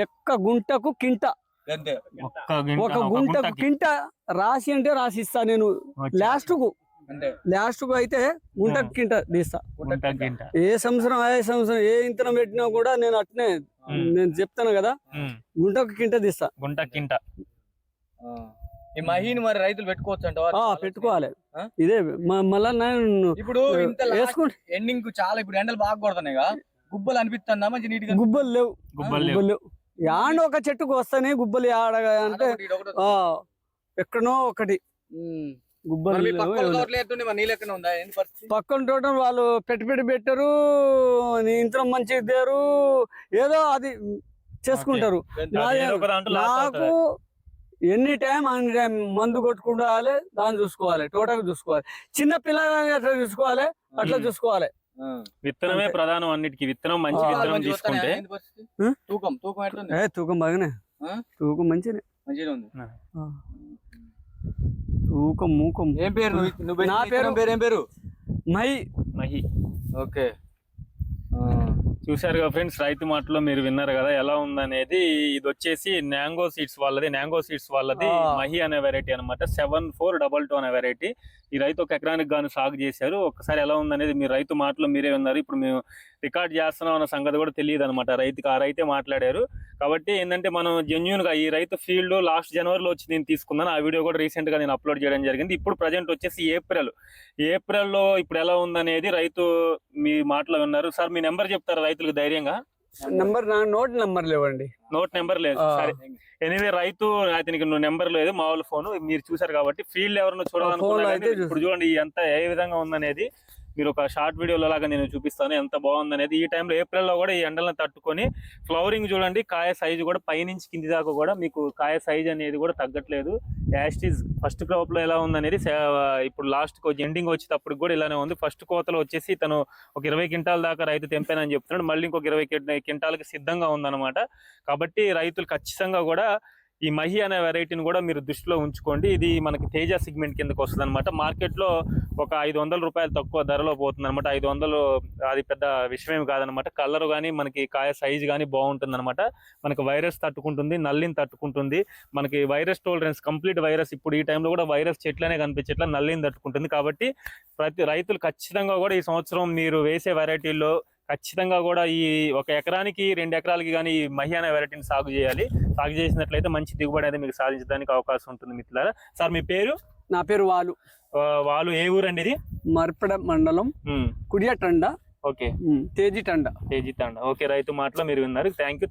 ఒక్క గుంటకు కింట, ఒక గుంటకు కింట రాసి అంటే రాసి ఇస్తా నేను. లాస్ట్ కు అయితే గుంటకు కింట తీస్తా. ఏ సంవత్సరం ఏ ఇంతనం పెట్టినా కూడా నేను అట్నే నేను చెప్తాను కదా, గుంటకు కింట తీస్తా. ఈ మహిని మరి రైతులు పెట్టుకోవచ్చు అంట? పెట్టుకోవాలి. ఇదే మళ్ళా ఇప్పుడు ఎండింగ్ చాలా ఇప్పుడు ఎండలు బాగా కొడుతున్నాయి కదా, గుబ్బలు అనిపిస్తుందా మంచి నీట్ గా? గుబ్బలు లేవు, గుబ్బలు లేవు. ఆడ ఒక చెట్టుకు వస్తానే గుబ్బలు ఆడ అంటే ఎక్కడనో ఒకటి గుబ్బలు. పక్కన తోట వాళ్ళు పెట్టి పెట్టారు, ఇంత మంచిగా ఇద్దారు, ఏదో అది చేసుకుంటారు. నాకు ఎనీ టైం మందు కొట్టుకుంటాలి, దాన్ని చూసుకోవాలి, తోటకు చూసుకోవాలి. చిన్న పిల్లలని ఎట్లా చూసుకోవాలి అట్లా చూసుకోవాలి. విత్తనమే ప్రధానం అన్నిటికీ. విత్తనం మంచి విత్తనం తీసుకుంటే తూకం బాగానే, తూకం మంచిగా తూకం మూకం. ఏం పేరు? నా పేరు ఏం పేరు? మహి. ఓకే, చూసారుగా ఫ్రెండ్స్, రైతు మాటలో మీరు విన్నారు కదా ఎలా ఉందనేది. ఇది వచ్చేసి న్యాంగో సీడ్స్ వాళ్ళది మహి అనే వెరైటీ అనమాట. 7422 అనే వెరైటీ. ఈ రైతు ఒక ఎకరానికి గాను సాగు చేశారు. ఒకసారి ఎలా ఉందనేది మీరు రైతు మాటలో మీరే విన్నారు. ఇప్పుడు మేము రికార్డ్ చేస్తున్నాం అన్న సంగతి కూడా తెలియదు అనమాట రైతుకి. ఆ రైతే మాట్లాడారు కాబట్టి ఏంటంటే మనం జెన్యున్ గా ఈ రైతు ఫీల్డ్ లాస్ట్ జనవరిలో వచ్చి నేను తీసుకున్నాను. ఆ వీడియో కూడా రీసెంట్ గా నేను అప్లోడ్ చేయడం జరిగింది. ఇప్పుడు ప్రజెంట్ వచ్చేసి ఏప్రిల్లో ఇప్పుడు ఎలా ఉందనేది రైతు మీ మాటలో విన్నారు. సార్ మీ నెంబర్ చెప్తారా రైతులకు ధైర్యంగా? నోట్ నెంబర్ లేవండి. నోట్ నెంబర్ లేదు. సరే, ఎనీవే రైతు అతనికి నెంబర్ లేదు, మామూలు ఫోన్. మీరు చూసారు కాబట్టి ఫీల్డ్ ఎవరైనా చూడాలనుకున్నారు ఇప్పుడు చూడండి ఎంత ఏ విధంగా ఉందనేది. మీరు ఒక షార్ట్ వీడియోలో లాగా నేను చూపిస్తాను ఎంత బాగుందనేది. ఈ టైంలో ఏప్రిల్లో కూడా ఈ ఎండలను తట్టుకొని ఫ్లవరింగ్ చూడండి, కాయ సైజు కూడా పైనుంచి కింది దాకా కూడా మీకు కాయ సైజ్ అనేది కూడా తగ్గట్లేదు. యాస్టీజ్ ఫస్ట్ క్రాప్ లో ఎలా ఉందనేది ఇప్పుడు లాస్ట్ ఎండింగ్ వచ్చేటప్పుడు కూడా ఇలానే ఉంది. ఫస్ట్ కోతలో వచ్చేసి తను ఒక 20 క్వింటాల దాకా రైతు తెంపానని చెప్తున్నాడు. మళ్ళీ ఇంకొక 20 క్వింటాలకి సిద్ధంగా ఉందన్నమాట. కాబట్టి రైతులు ఖచ్చితంగా కూడా ఈ మహి అనే వెరైటీని కూడా మీరు దృష్టిలో ఉంచుకోండి. ఇది మనకి తేజ సిగ్మెంట్ కిందకి వస్తుంది అనమాట. మార్కెట్లో ఒక 500 రూపాయలు తక్కువ ధరలో పోతుంది అనమాట. 500 అది పెద్ద విషయం కాదనమాట. కలర్ కానీ మనకి కాయ సైజు కానీ బాగుంటుంది అనమాట. మనకి వైరస్ తట్టుకుంటుంది, నల్లిని తట్టుకుంటుంది. మనకి వైరస్ టోలరెన్స్ కంప్లీట్ వైరస్ ఇప్పుడు ఈ టైంలో కూడా వైరస్ చెట్లనే కనిపించట్లా, నల్లిని తట్టుకుంటుంది. కాబట్టి రైతులు ఖచ్చితంగా కూడా ఈ సంవత్సరం మీరు వేసే వెరైటీల్లో ఖచ్చితంగా కూడా ఈ ఒక ఎకరానికి 2 ఎకరాలకి కానీ ఈ మహి అనే వెరైటీని సాగు చేయాలి. సాగు చేసినట్లయితే మంచి దిగుబడి అనేది మీకు సాధించడానికి అవకాశం ఉంటుంది మిత్రులారా. సార్ మీ పేరు? నా పేరు వాలు. ఏ ఊరండి ఇది? మర్పడ మండలం, కుడియటండ. ఓకే, తేజితండ. ఓకే, రైతు మాటలో మీరు విన్నారు. Thank you.